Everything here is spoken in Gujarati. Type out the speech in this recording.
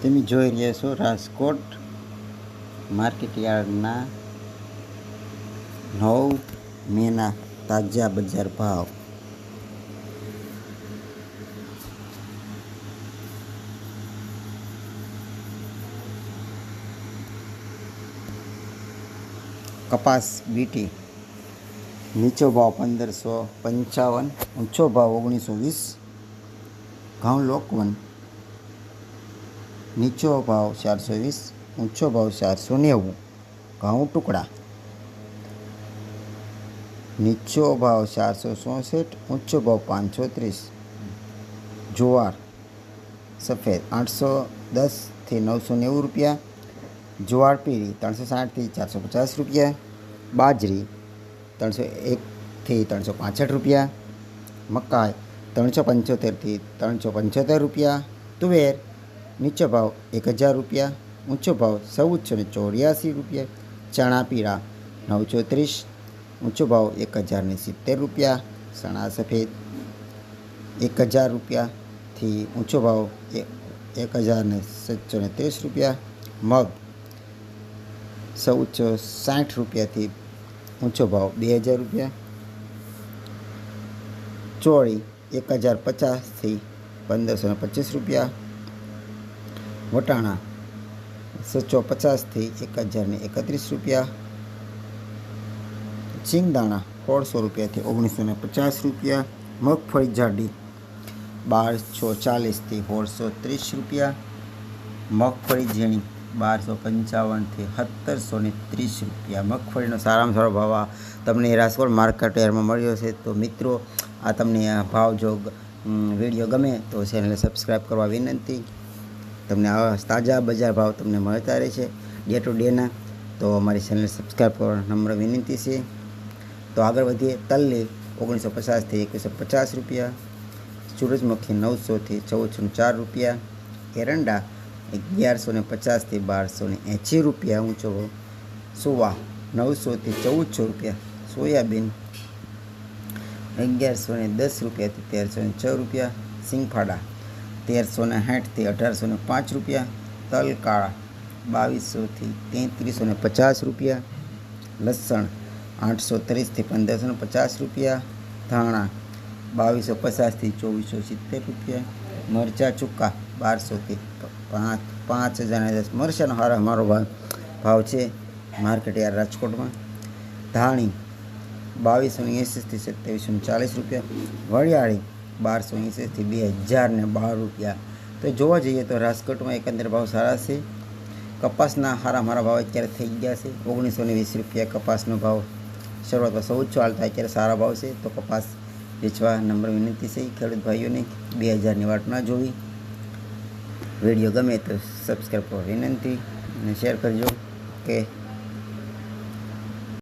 તમે જોઈ રહ્યા છો રાજકોટ માર્કેટ યાર્ડના 9 મેના તાજા બજાર ભાવ. કપાસ બીટી નીચો ભાવ 1555, ઊંચો ભાવ 1920. ઘઉં લોકવન નીચો ભાવ 420, ઊંચો ભાવ 490. ઘઉં ટુકડા નીચો ભાવ 464, ઊંચો ભાવ 530. જુવાર સફેદ 810 થી 990 રૂપિયા. જુવાર પીળી 360 થી 450 રૂપિયા. બાજરી 301 થી 365 રૂપિયા. મકાઈ 375 થી 375 રૂપિયા. તુવેર નીચો ભાવ 1000 રૂપિયા, ઊંચો ભાવ 1484 રૂપિયા. ચણા પીળા 930, ઊંચો ભાવ 1070 રૂપિયા. ચણા સફેદ 1000 રૂપિયાથી ઊંચો ભાવ 1730 રૂપિયા. મગ 1460 રૂપિયાથી ઊંચો ભાવ 2000 રૂપિયા. ચોળી 1050થી 1525 રૂપિયા. વટાણા 750થી 1031 રૂપિયા. સિંગદાણા 1600 રૂપિયાથી 1950 રૂપિયા. મગફળી જાડી 1240થી 1630 રૂપિયા. મગફળી ઝીણી 1255થી 1730 રૂપિયા. મગફળીનો સારામાં સારો ભાવ તમને રાજકોટ માર્કેટ યાર્ડમાં મળ્યો છે. તો મિત્રો, આ તમને આ ભાવ જો વિડીયો ગમે તો ચેનલને સબસ્ક્રાઈબ કરવા વિનંતી. તમને આવા તાજા બજાર ભાવ તમને મળતા રહે છે ડે ટુ ડેના. તો અમારી ચેનલને સબસ્ક્રાઈબ કરવા નમ્ર વિનંતી છે. તો આગળ વધીએ. તલની 1950થી 2150 રૂપિયા. સૂરજમુખી 900થી 1404 રૂપિયા. એરંડા 1150થી 1280 રૂપિયા ઊંચો ભાવ. સુવા 900થી 1400 રૂપિયા. સોયાબીન 1110 રૂપિયાથી 1306 રૂપિયા. સિંગફાડા 1360થી 1805 રૂપિયા. તલ કાળા 2200થી 3350 રૂપિયા. લસણ 830થી 1550 રૂપિયા. ધાણા 2250થી 2470 રૂપિયા. મરચાં ચૂકા 1200થી 5010. મરચાંનો મારો ભાવ છે માર્કેટ યાર્ડ રાજકોટમાં. ધાણી 2280થી 2740 રૂપિયા. વરિયાળી 1280થી 2012 રૂપિયા. તો જોવા જઈએ તો રાજકોટમાં એકંદર ભાવ સારા છે. કપાસના મારા ભાવ અત્યારે થઈ ગયા છે 1920 રૂપિયા. કપાસનો ભાવ શરૂઆતમાં 1400 હાલતા અત્યારે સારા ભાવ છે. તો કપાસ વેચવા નંબર વિનંતી છે ખેડૂત ભાઈઓને. 2000ની વાટ ના જોવી. વિડીયો ગમે તો સબસ્ક્રાઈબ કરવા વિનંતી અને શેર કરજો. ઓકે.